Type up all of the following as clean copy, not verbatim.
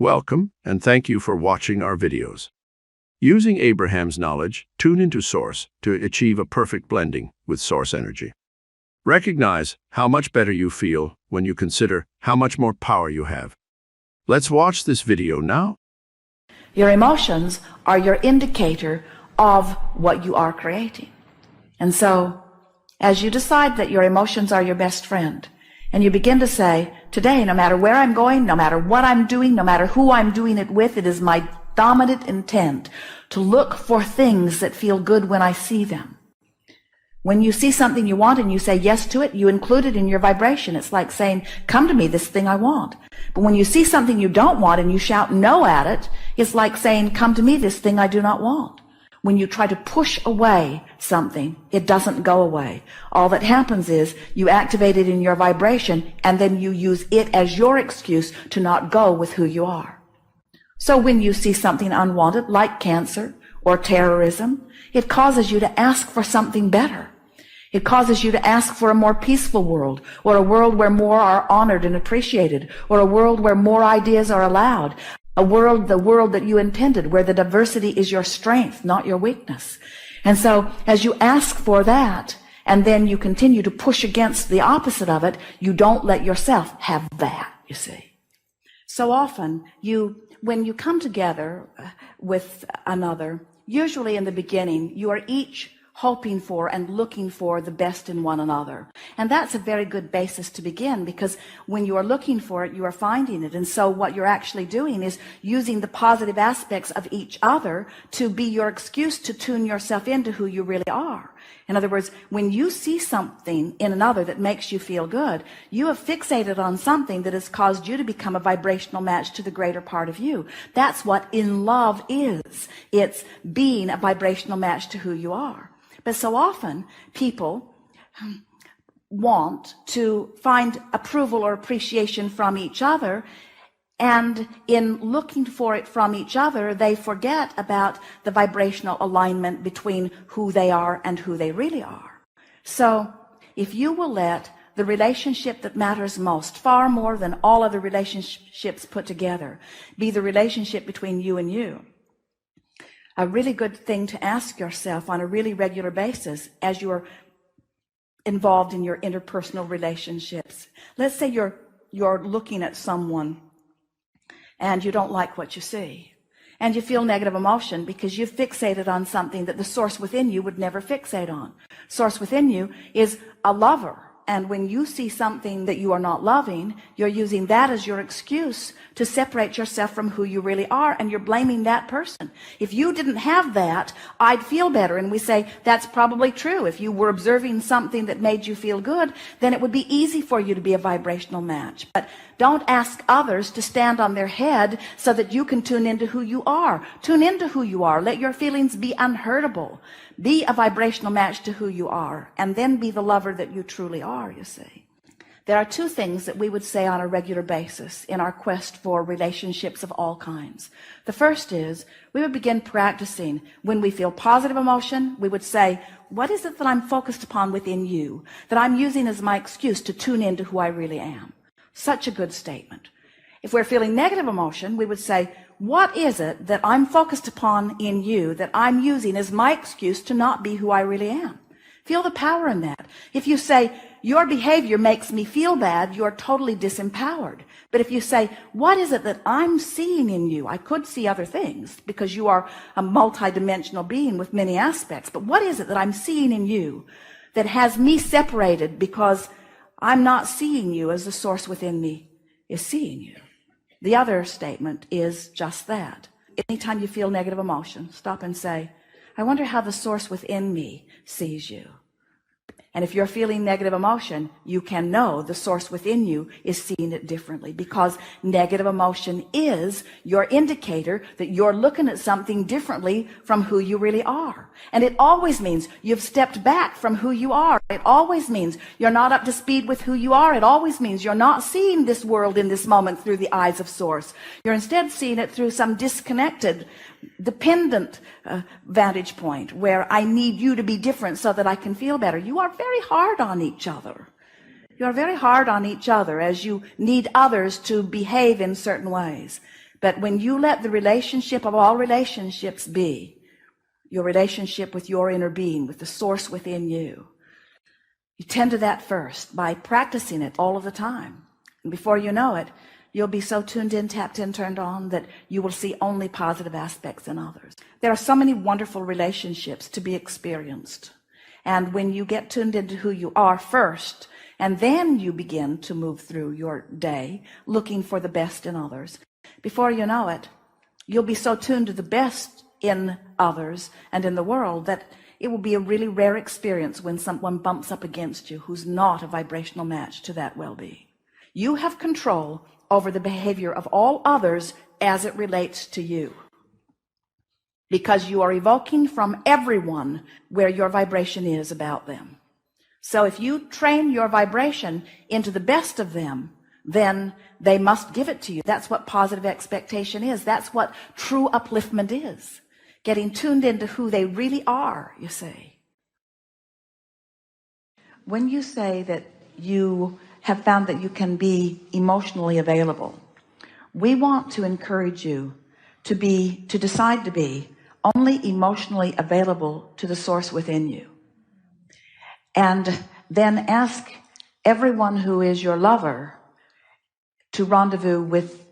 Welcome, and thank you for watching our videos. Using Abraham's knowledge, tune into Source to achieve a perfect blending with Source energy. Recognize how much better you feel when you consider how much more power you have. Let's watch this video now. Your emotions are your indicator of what you are creating. And so, as you decide that your emotions are your best friend, and you begin to say, today, no matter where I'm going, no matter what I'm doing, no matter who I'm doing it with, it is my dominant intent to look for things that feel good when I see them. When you see something you want and you say yes to it, you include it in your vibration. It's like saying, come to me, this thing I want. But when you see something you don't want and you shout no at it, it's like saying, come to me, this thing I do not want. When you try to push away something, it doesn't go away. All that happens is you activate it in your vibration and then you use it as your excuse to not go with who you are. So when you see something unwanted, like cancer or terrorism, it causes you to ask for something better. It causes you to ask for a more peaceful world, or a world where more are honored and appreciated, or a world where more ideas are allowed, the world that you intended, where the diversity is your strength, not your weakness. And so as you ask for that, and then you continue to push against the opposite of it, you don't let yourself have that, you see. So often, when you come together with another, usually in the beginning, you are each hoping for and looking for the best in one another. And that's a very good basis to begin, because when you are looking for it, you are finding it. And so what you're actually doing is using the positive aspects of each other to be your excuse to tune yourself into who you really are. In other words, when you see something in another that makes you feel good, you have fixated on something that has caused you to become a vibrational match to the greater part of you. That's what in love is. It's being a vibrational match to who you are. But so often people want to find approval or appreciation from each other, and in looking for it from each other, they forget about the vibrational alignment between who they are and who they really are. So if you will let the relationship that matters most, far more than all other relationships put together, be the relationship between you and you, a really good thing to ask yourself on a really regular basis as you're involved in your interpersonal relationships. Let's say you're looking at someone and you don't like what you see, and you feel negative emotion because you've fixated on something that the source within you would never fixate on. Source within you is a lover. And when you see something that you are not loving, you're using that as your excuse to separate yourself from who you really are, and you're blaming that person. If you didn't have that, I'd feel better. And we say, that's probably true. If you were observing something that made you feel good, then it would be easy for you to be a vibrational match. But don't ask others to stand on their head so that you can tune into who you are. Tune into who you are. Let your feelings be unhurtable. Be a vibrational match to who you are, and then be the lover that you truly are, you see. There are two things that we would say on a regular basis in our quest for relationships of all kinds. The first is, we would begin practicing when we feel positive emotion, we would say, what is it that I'm focused upon within you, that I'm using as my excuse to tune into who I really am? Such a good statement. If we're feeling negative emotion, we would say, what is it that I'm focused upon in you that I'm using as my excuse to not be who I really am? Feel the power in that. If you say, your behavior makes me feel bad, you're totally disempowered. But if you say, what is it that I'm seeing in you? I could see other things because you are a multidimensional being with many aspects. But what is it that I'm seeing in you that has me separated because I'm not seeing you as the source within me is seeing you? The other statement is just that. Anytime you feel negative emotion, stop and say, I wonder how the source within me sees you. And if you're feeling negative emotion, you can know the source within you is seeing it differently, because negative emotion is your indicator that you're looking at something differently from who you really are. And it always means you've stepped back from who you are. It always means you're not up to speed with who you are. It always means you're not seeing this world in this moment through the eyes of source. You're instead seeing it through some disconnected, dependent vantage point where I need you to be different so that I can feel better. You are very hard on each other. You are very hard on each other as you need others to behave in certain ways. But when you let the relationship of all relationships be your relationship with your inner being, with the source within you, you tend to that first by practicing it all of the time. And before you know it, you'll be so tuned in, tapped in, turned on that you will see only positive aspects in others. There are so many wonderful relationships to be experienced. And when you get tuned into who you are first, and then you begin to move through your day looking for the best in others, before you know it, you'll be so tuned to the best in others and in the world that it will be a really rare experience when someone bumps up against you who's not a vibrational match to that well-being. You have control over the behavior of all others as it relates to you, because you are evoking from everyone where your vibration is about them. So if you train your vibration into the best of them, then they must give it to you. That's what positive expectation is. That's what true upliftment is. Getting tuned into who they really are, you see. When you say that you have found that you can be emotionally available, we want to encourage you to decide to be only emotionally available to the source within you. And then ask everyone who is your lover to rendezvous with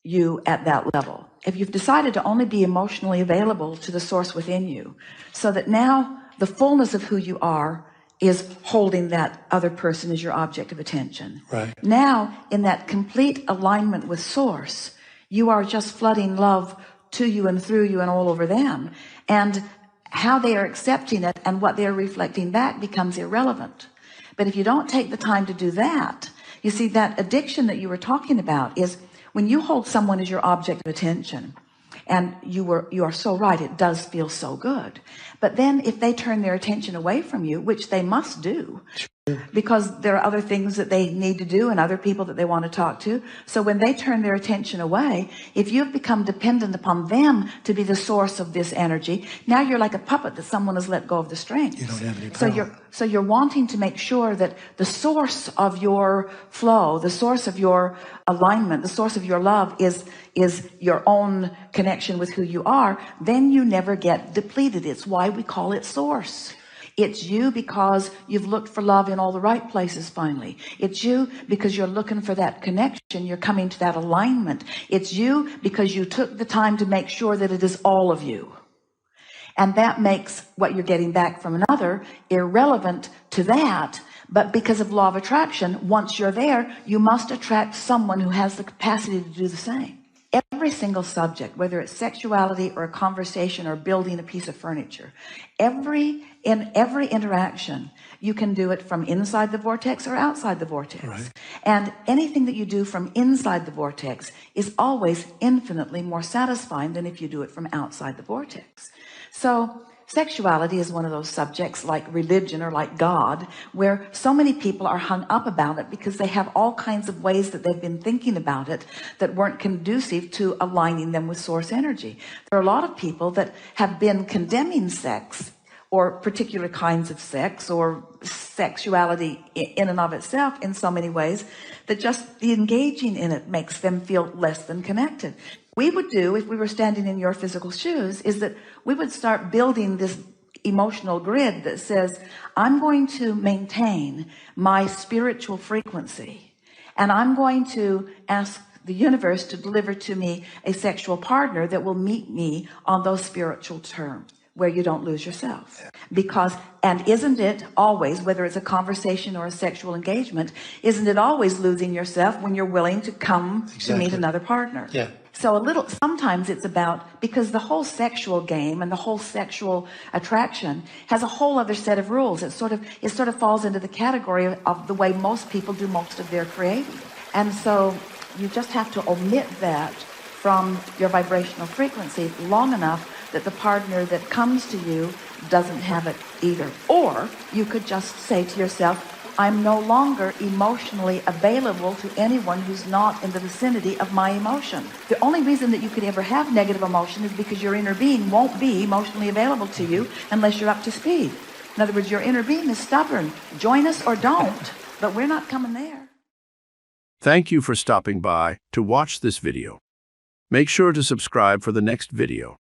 you at that level. If you've decided to only be emotionally available to the source within you, so that now the fullness of who you are is holding that other person as your object of attention. Right. Now, in that complete alignment with source, you are just flooding love to you and through you and all over them. And how they are accepting it and what they're reflecting back becomes irrelevant. But if you don't take the time to do that, you see, that addiction that you were talking about is when you hold someone as your object of attention, and you are so right, it does feel so good. But then if they turn their attention away from you, which they must do, because there are other things that they need to do and other people that they want to talk to. So when they turn their attention away, if you've become dependent upon them to be the source of this energy, now you're like a puppet that someone has let go of the strings. You don't have any power. So you're wanting to make sure that the source of your flow, the source of your alignment, the source of your love is your own connection with who you are. Then you never get depleted. It's why we call it source. It's you because you've looked for love in all the right places finally. It's you because you're looking for that connection. You're coming to that alignment. It's you because you took the time to make sure that it is all of you. And that makes what you're getting back from another irrelevant to that. But because of law of attraction, once you're there, you must attract someone who has the capacity to do the same. Every single subject, whether it's sexuality or a conversation or building a piece of furniture, in every interaction, you can do it from inside the vortex or outside the vortex. Right. And anything that you do from inside the vortex is always infinitely more satisfying than if you do it from outside the vortex. So sexuality is one of those subjects like religion or like God, where so many people are hung up about it because they have all kinds of ways that they've been thinking about it that weren't conducive to aligning them with source energy. There are a lot of people that have been condemning sex or particular kinds of sex or sexuality in and of itself in so many ways that just the engaging in it makes them feel less than connected. We would do, if we were standing in your physical shoes, is that we would start building this emotional grid that says, I'm going to maintain my spiritual frequency, and I'm going to ask the universe to deliver to me a sexual partner that will meet me on those spiritual terms where you don't lose yourself. Because, and isn't it always, whether it's a conversation or a sexual engagement, isn't it always losing yourself when you're willing to come to meet another partner? Yeah. So sometimes it's about, because the whole sexual game and the whole sexual attraction has a whole other set of rules. It sort of falls into the category of the way most people do most of their creating. And so you just have to omit that from your vibrational frequency long enough that the partner that comes to you doesn't have it either. Or you could just say to yourself, I'm no longer emotionally available to anyone who's not in the vicinity of my emotion. The only reason that you could ever have negative emotion is because your inner being won't be emotionally available to you unless you're up to speed. In other words, your inner being is stubborn. Join us or don't, but we're not coming there. Thank you for stopping by to watch this video. Make sure to subscribe for the next video.